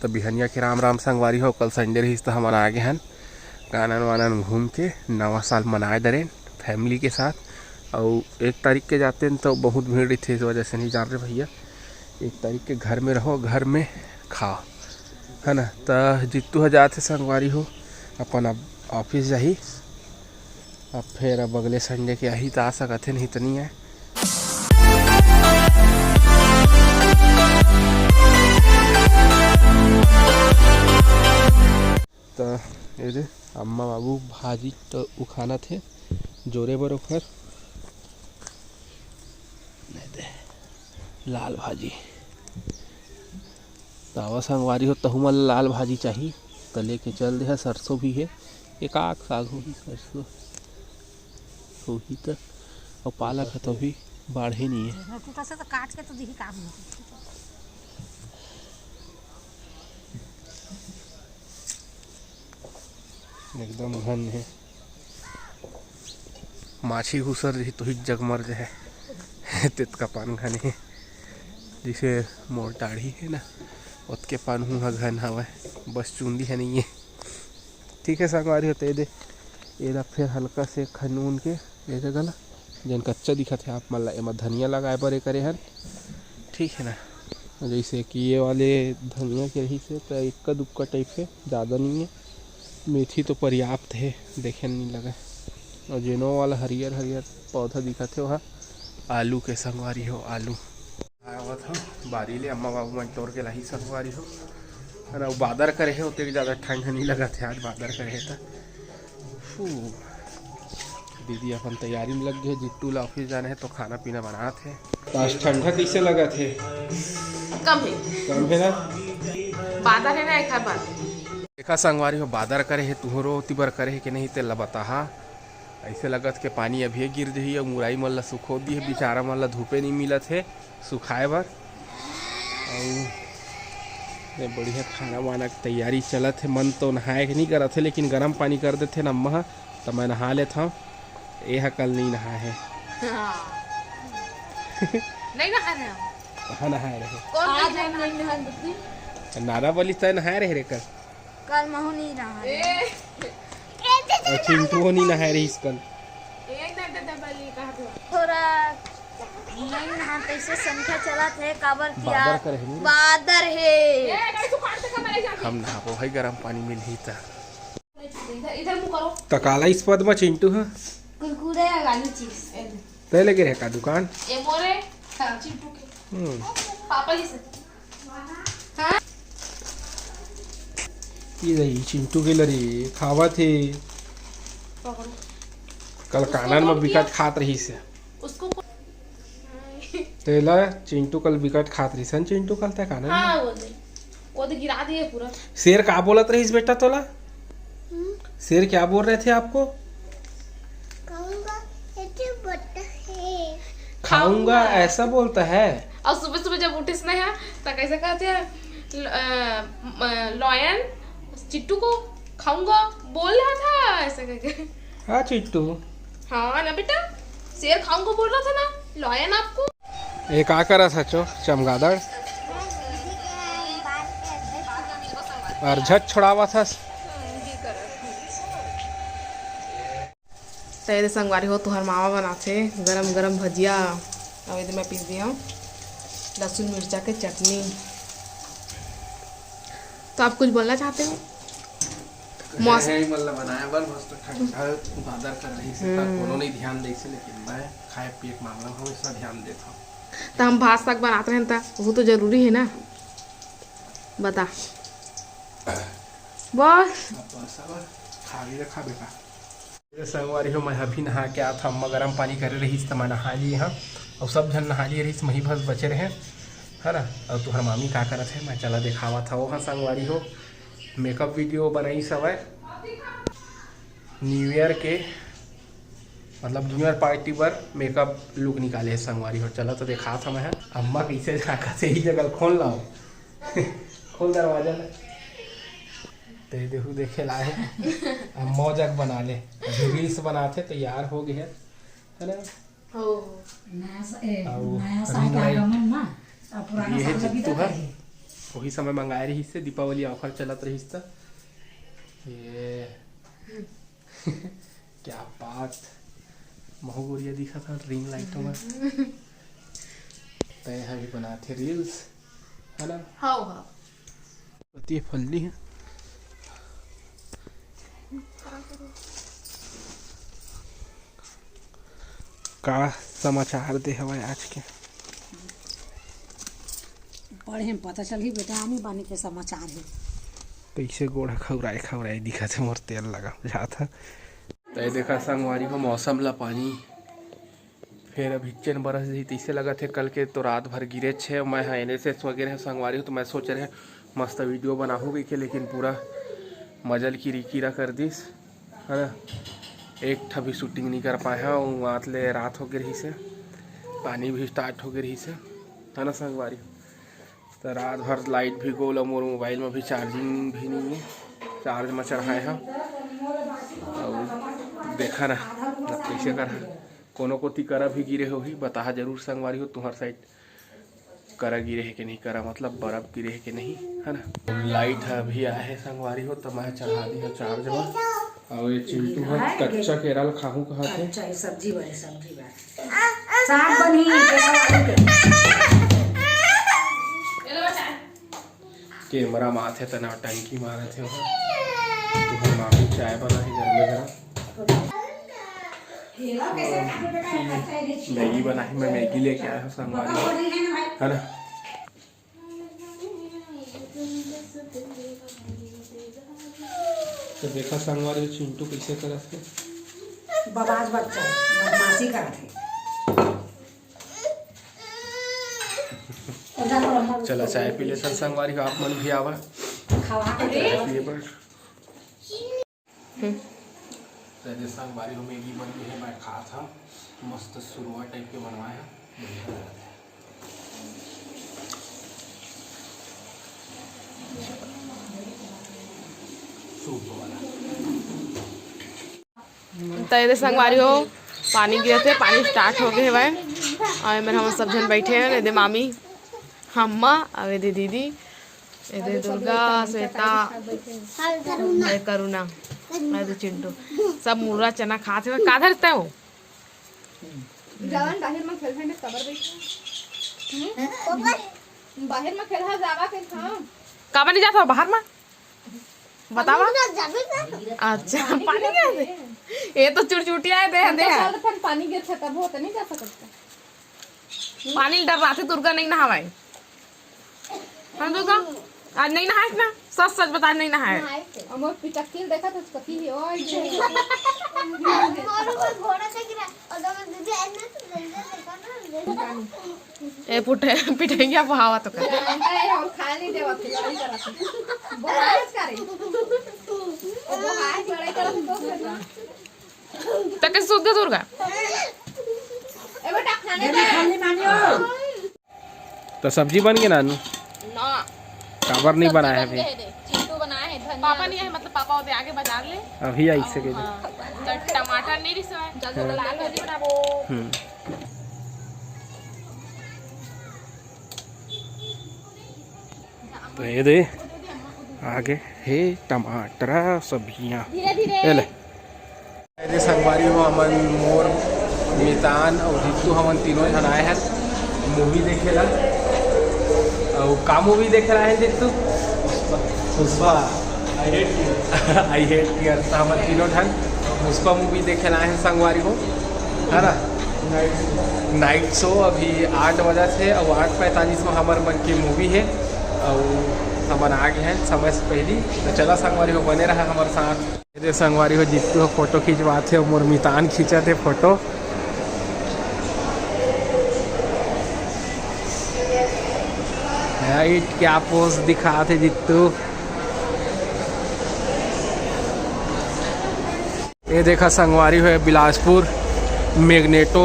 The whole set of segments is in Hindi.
तो बिहनिया के राम राम संगवारी हो। कल संडे रही तो हम आगे हैं कानन वानन घूम के नवा साल मनाए दरें फैमिली के साथ। और 1 तारीख के जाते हैं तो बहुत भीड़ रही थी, इस वजह से नहीं जा रहे भैया। 1 तारीख के घर में रहो, घर में खाओ, है ना। तो जितू हो जाते संगवारी हो अपन अब ऑफिस जाही, अब फिर अब अगले संडे के आही तो आ सकते नहीं तो नहीं है। तो ये दे अम्मा बाबू भाजी तो उखाना थे जोरे बरोबर लाल भाजी तावा संगवारी हो तहुमल लाल भाजी चाहिए तो लेके चल दे। सरसों भी है, एक आग साग होगी, सरसों होगी तो और पालक है तो भी बाढ़े नहीं है। तो काट के तो दिही काम एकदम घन है। माछी घुसर रही तो ही जगमर जो है तित का पान घन है, जिसे मोर टाढ़ी है ना उसके पान हुआ घन हवा है, बस चूंदी है नहीं है। ठीक है संगवारी होते दे ये फिर हल्का से खनून के ये गला जन कच्चा दिखा थे आप मतलब एम धनिया लगाए बर करे हन, ठीक है ना। जैसे कि ये वाले धनिया के रही से तो इक्का दुक्का टाइप है, ज़्यादा नहीं है। मेथी तो पर्याप्त है, देखे नहीं लगा। और जेनो वाला हरियर हरियर पौधा दिखा थे वहाँ आलू के संगवारी हो। आलू आया हुआ था बारी ले, अम्मा बाबू मन तोड़ के लाई संगवारी हो, है ना। बादर करे है उतने ज़्यादा ठंड नहीं लगा थे, आज बादर करे है तो दीदी अपन तैयारी में लग गए। जिट्टू ला ऑफिस जाना है तो खाना पीना बना थे। तो आज ठंडा कैसे लगा थे? कम है ना, बादर है ना एक बार देखा संगवारी हो बादर करे है तुहरो तिबर करे है कि नहीं तेला बता। ऐसे लगत के पानी अभी गिर जही और मुराई मन ला सुखो दी है, बेचारा मन ला धूपे नहीं मिलत है सुखाए बर। और बढ़िया खाना वाना की तैयारी चलत है। मन तो नहाए नहीं करत है लेकिन गर्म पानी कर देते न अम्मा तो मैं नहा लेता हूँ। यह कल नहीं नहाए है नहीं नहा रहे कहाँ नहाए रहे? आज हम नहीं नहा नारावली तय नहाए रहे कल महू नहीं नहा और चिंटू नहीं नहाए रही कल। थोड़ा नहीं नहा कैसे संख्या चला थे काबर किया बादर करे है बादर है हम नहाबो है गर्म पानी में ही था इधर मुंह करो तकाला इस पद में चिंटू है कुरकुरे वाली चीज तय लगे रहे का दुकान ये मोरे चिंटू के पापा जी से हां ये रही चिंटू के लरी खावा थे कल कानन में विकट खात रही से उसको तेला चिंटू कल विकट खात रही सन। चिंटू कल तक कानन हां वो तो गिरा दिए पूरा। शेर क्या बोलत रही बेटा तोला? शेर क्या बोल रहे थे आपको? खाऊंगा ऐसा बोलता है। और सुबह सुबह जब उठे ना है तो कैसे कहते हैं लॉयन चिट्टू को खाऊंगा बोल रहा था ऐसे करके। हाँ चिट्टू हाँ ना बेटा शेर खाऊंगा बोल रहा था ना लॉयन आपको। एक आ करा सचो चमगादड़ और झट छोड़ावा था। तेरे संगवारी हो तुहर मामा बनाते गरम गरम भजिया और इधर मैं पीस दिया लहसुन मिर्चा के चटनी। तो आप कुछ बोलना चाहते हो? मौसम बनाया बर मस्त ठंडा बादर कर रही से कोनो नहीं ध्यान दे से, लेकिन मैं खाए पिए के मामला में हमेशा ध्यान देता हूँ। तो हम भात साग बनाते हैं तो वो तो जरूरी है ना, बता बस खा भी रखा बेटा। संगवारी हो मैं अभी नहा के आता, अम्मा गर्म पानी कर रही तो मैं नहा ली यहाँ और सब जन नहा लिए रही मही भस बचे रहे, है ना। और तुहर मामी का करत है मैं चला दिखावा था वहाँ संगवारी हो मेकअप वीडियो बनाई सब है न्यू ईयर के मतलब जूनियर पार्टी पर मेकअप लुक निकाले है संगवारी हो। चला तो देखा था मैं अम्मा कैसे जाकर से ही जगह खोल लाओ खोल दरवाजा ना तो देखो देखे लाए अम्मा जग बना ले रील्स बनाते तैयार हो गए है ना। ये है जित्तू है वही समय मंगाए रही से दीपावली ऑफर चलत रही था ये क्या बात महगोरिया दिखा था रिंग लाइटों में तय अभी बनाते रील्स है ना। हाँ हाँ ये फल्ली है का समाचार दे हवाए आज के पढ़े में पता चल ही बेटा आनी बानी के समाचार है कैसे गोड़ा खौराए खौराए दिखा थे मोर तेल लगा जाता तो देखा संगवारी को मौसम ला पानी फिर अभी चैन बरस दी तैसे लगा थे कल के तो रात भर गिरे छे मैं हाँ NSS वगैरह संगवारी हूँ तो मैं सोच रहे मस्त वीडियो बनाहू गई के लेकिन पूरा मजल की कीरा कर दिस है ना। एक ठा भी शूटिंग नहीं कर पाया हूँ वहाँ ले रात हो गई रही से पानी भी स्टार्ट हो गई रही से है ना संगवारी। तो रात भर लाइट भी गोल मोर मोबाइल में भी चार्जिंग भी नहीं है चार्ज में चढ़ाए हैं और देखा ना कैसे कर कोनो को करा भी गिरे हो ही बता जरूर संगवारी हो तुम्हार साइड करा गिरे है कि नहीं करा मतलब बर्फ गिरे है कि नहीं है ना। लाइट अभी आए है संगवारी हो तो मैं चढ़ा दी है चार्ज में और ये चिंटू है कच्चा केरल खाहू कहा थे सब्जी साग बनी कैमरा माथे तना टंकी मारे थे तुम्हारी मामी चाय बनाई घर में जरा मैगी बनाई मैं मैगी लेके आया हूँ संगवारी है ना। तो देखा संगवारी चिंटू कैसे करा थे बबाज बच्चा बदमाशी करा थे चला चाय पी ले संगवारी आप मन भी आवा पहले संगवारी हो मैगी बन गई है मैं खा था मस्त शुरुआत टाइप के बनवाया सूप वाला। तो ये संगवारी हो पानी गिरे थे पानी स्टार्ट हो गए भाई और मेरे हम सब जन बैठे हैं दे मामी अम्मा और दे दीदी ये दुर्गा श्वेता करुणा और चिंटू सब मुर्रा चना खाते हुए का धरता है वो जवान बाहर में खेल है कबर बैठ बाहर में खेल है जावा के था काबा नहीं जाता बाहर में बतावा अच्छा पानी कैसे ये तो चुटचुटिया है दे पानी गिर था तब होता नहीं जा सकता पानी डर रहा थे दुर्गा नहीं नहावाई हम दुर्गा आज नहीं नहाए ना सच सच बता नहीं नहाए हमर पिटकिल देखा तो कथी है ओए घोड़ा से गिरा और दम दीदी ऐसे तो जल्दी देखा ना ए पुटे पिटेंगे बहावा तो कर अरे हम खाली देवा थे लड़ाई करा थे बहुत करे वो हाय लड़ाई करा तो तक शुद्ध दुर्गा ए बेटा खाने दे तो सब्जी बन गई नानू ना काबर नहीं बनाया अभी चिंटू बनाया है धनिया पापा नहीं है मतलब पापा होते आगे बाजार ले अभी आई से तो टमाटर नहीं रिसवा जल्दी लाल भाजी बनाबो तो ये दे आगे हे टमाटर सब्जियां धीरे धीरे ले संगवारी हो अमन मोर मितान और जीतू हमन तीनों जन आए हैं मूवी देखे ला और का मूवी देख रहा है जीतू पुष्पा आई हेट कियर तो हम तीनों जन पुष्पा मूवी देखे लाए हैं संगवारी को है ना। नाइट शो अभी 8 बजे से और 8:45 में हमारे मन की मूवी है और हम आ गए हैं समय से पहले तो चला संगवारी हो बने रहा हमारे साथ ये संगवारी हो जीतू हो फोटो खिंचवाते और मोर मितान खींचते फोटो राइट क्या पोज दिखाते जीतू ये देखा संगवारी है बिलासपुर मैग्नेटो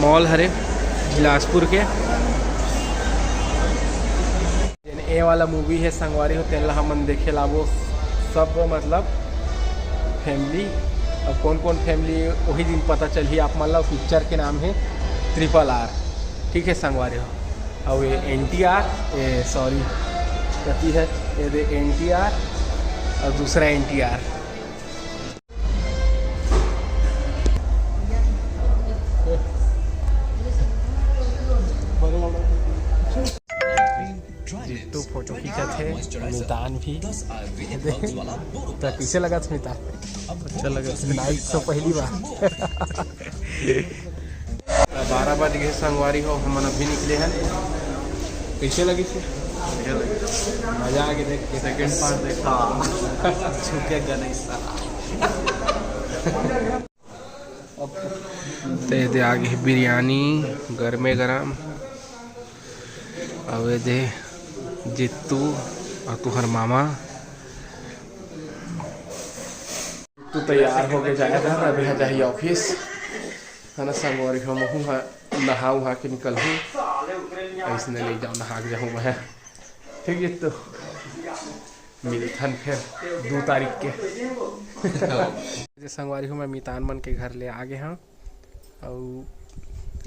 मॉल हरे बिलासपुर के ए वाला मूवी है संगवारी हो तेला हमन देखे ला वो सब मतलब फैमिली और कौन कौन फैमिली वही दिन पता चली आप मतलब पिक्चर के नाम है RRR ठीक है संगवारी हो और ये NTR सॉरी गति है ये दे NTR और दूसरा NTR। जिट्टू फोटो खींचा थे, मितान भी तो कैसे लगा था मितान? अच्छा लगा, नाइट तो पहली बार 12 बज गए संगवारी हो, हम अभी निकले हैं। कैसे लगी थी? मजा आ गया देख के, सेकंड पार्ट देखा छूटेगा नहीं साला। ते दे आगे बिरयानी गरमे गरम, अवे दे जित्तू और तुहर मामा। तू तैयार हो के जाए था, अभी जाइए ऑफिस है ना संगवारी हो। महू नहा उहा के निकल हूँ, ऐसे नहीं जाऊँ, नहा के जाऊँ मैं। ठीक है, तो मिलथन फिर 2 तारीख के। संगवारी हो मैं मितान मन के घर ले आ गए हैं और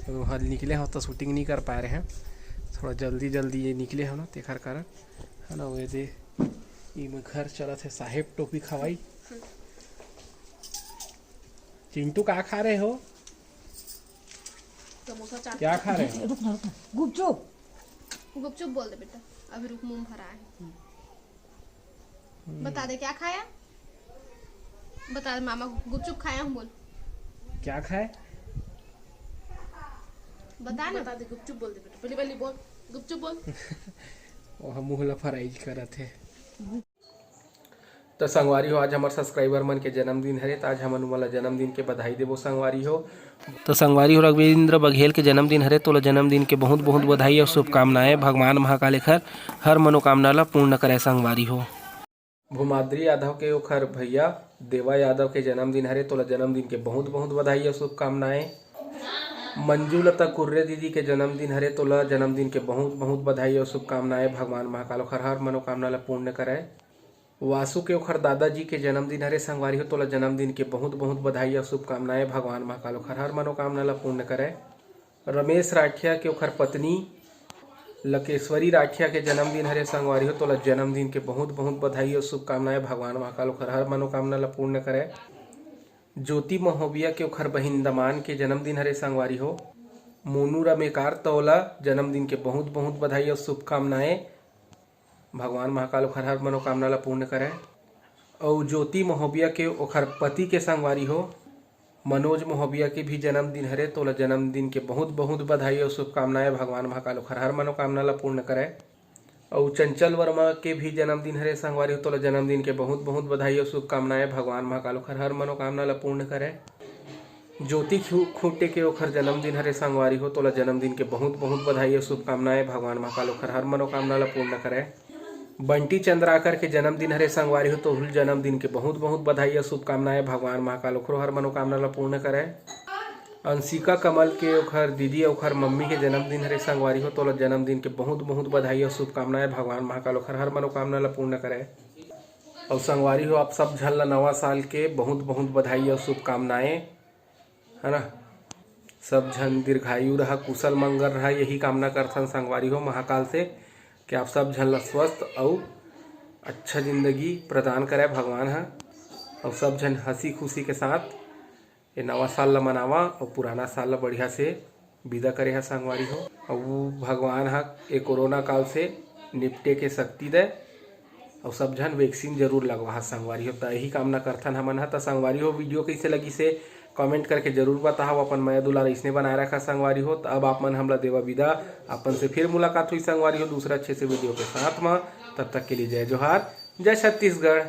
वहाँ निकले हो तो शूटिंग नहीं कर पा रहे हैं, थोड़ा जल्दी ये निकले हो ना तेखर कारण है ना। वे दे में घर चला थे, साहेब टोपी खवाई। चिंटू क्या खा रहे हो? क्या खा रहे हो? रुकना गुपचुप गुपचुप बोल दे बेटा, अभी रुक, मुंह भरा है। बता दे क्या खाया, बता दे। मामा गुपचुप खाया हूँ, बोल क्या खाए? बता ना, बता दे। गुपचुप बोल दे बेटा, पहले पहले बोल, गुपचुप बोल। और हम मुँह फराइज करा थे। तो संगवारी हो, आज हमारे सब्सक्राइबर मन के जन्मदिन है, तो आज हमन वाला जन्मदिन के बधाई देवो संगवारी हो। तो संगवारी हो रघुवींद्र बघेल के जन्मदिन हरे, तो जन्मदिन के बहुत बहुत बधाई और शुभकामनाएं। भगवान महाकाल हर मनोकामना ला पूर्ण करे संगवारी हो। भूमाद्री यादव के ओखर भैया देवा यादव के जन्मदिन हरे, तो जन्मदिन के बहुत बहुत बधाई और शुभकामनाएं। मंजूलता कुर्रे दीदी के जन्मदिन हरे, तो जन्मदिन के बहुत बहुत बधाई और शुभकामनाएं। भगवान महाकाल हर मनोकामना ला पूर्ण करे। वासु के ओखर दादाजी के जन्मदिन हरे संगवारी हो, तो जन्मदिन के बहुत बहुत बधाई और शुभकामनाएं। भगवान महाकाल हर मनोकामना ला पूर्ण करे। रमेश राठिया के ओखर पत्नी लकेश्वरी राठिया के जन्मदिन हरे संगवारी हो, तो जन्मदिन के बहुत बहुत बधाई और शुभकामनाएं। भगवान महाकाल हर मनोकामना ला पूर्ण करे। ज्योति महोबिया के ओखर बहिन दमान के जन्मदिन हरे संगवारी हो। मोनू रमेकार तोला जन्मदिन के बहुत बहुत बधाई और शुभकामनाएं। भगवान महाकाल हर मनोकामना ला पूर्ण करे। और ज्योति महोबिया के ओखर पति के संगवारी हो मनोज महोबिया के भी जन्मदिन हरे, तो जन्मदिन के बहुत बहुत बधाई और शुभकामनाएं। भगवान महाकाल हर मनोकामना ला पूर्ण करे। और चंचल वर्मा के भी जन्मदिन हरे संगवारी हो, तो जन्मदिन के बहुत बहुत बधाई और शुभकामनाएं। भगवान महाकाल हर मनोकामना ला पूर्ण करे। ज्योति खूंटे के ओखर जन्मदिन हरे संगवारी हो, तो जन्मदिन के बहुत बहुत बधाई और शुभकामनाएं। भगवान महाकाल हर मनोकामना ला पूर्ण करे। बंटी चंद्राकर के जन्मदिन हरे संगवारी हो, तो जन्मदिन के बहुत बहुत बधाई और शुभकामनाएं। भगवान महाकाल हर मनोकामना ला पूर्ण करे। अंशिका कमल के ओखर दीदी ओखर मम्मी के जन्मदिन हरे संगवारी हो, तो जन्मदिन के बहुत बहुत बधाई और शुभकामनाएं। भगवान महाकाल हर मनोकामना ला पूर्ण करे। और संगवारी हो, आप सब झन ला नवा साल के बहुत बहुत बधाई और शुभकामनाएं, है ना। सब झन दीर्घायु रहा, कुशल मंगल रहा, यही कामना करथन संगवारी हो महाकाल से कि आप सब झन ला स्वस्थ और अच्छा जिंदगी प्रदान करे भगवान है। और सब झन हंसी खुशी के साथ ये नवा साल ला मनावा और पुराना साल ला बढ़िया से विदा करे है संगवारी हो। और वो भगवान है ये कोरोना काल से निपटे के शक्ति दे और सब झन वैक्सीन जरूर लगवा संगवारी हो। तो यही कामना करथन हमन है। तो संगवारी हो, वीडियो कैसे लगी से कमेंट करके जरूर बताओ। अपन माया दुलार इसने बनाए रखा संगवारी हो। तो अब आप मन हमला देवा विदा, अपन से फिर मुलाकात हुई संगवारी हो दूसरा अच्छे से वीडियो के साथ में। तब तक के लिए जय जोहार, जय छत्तीसगढ़।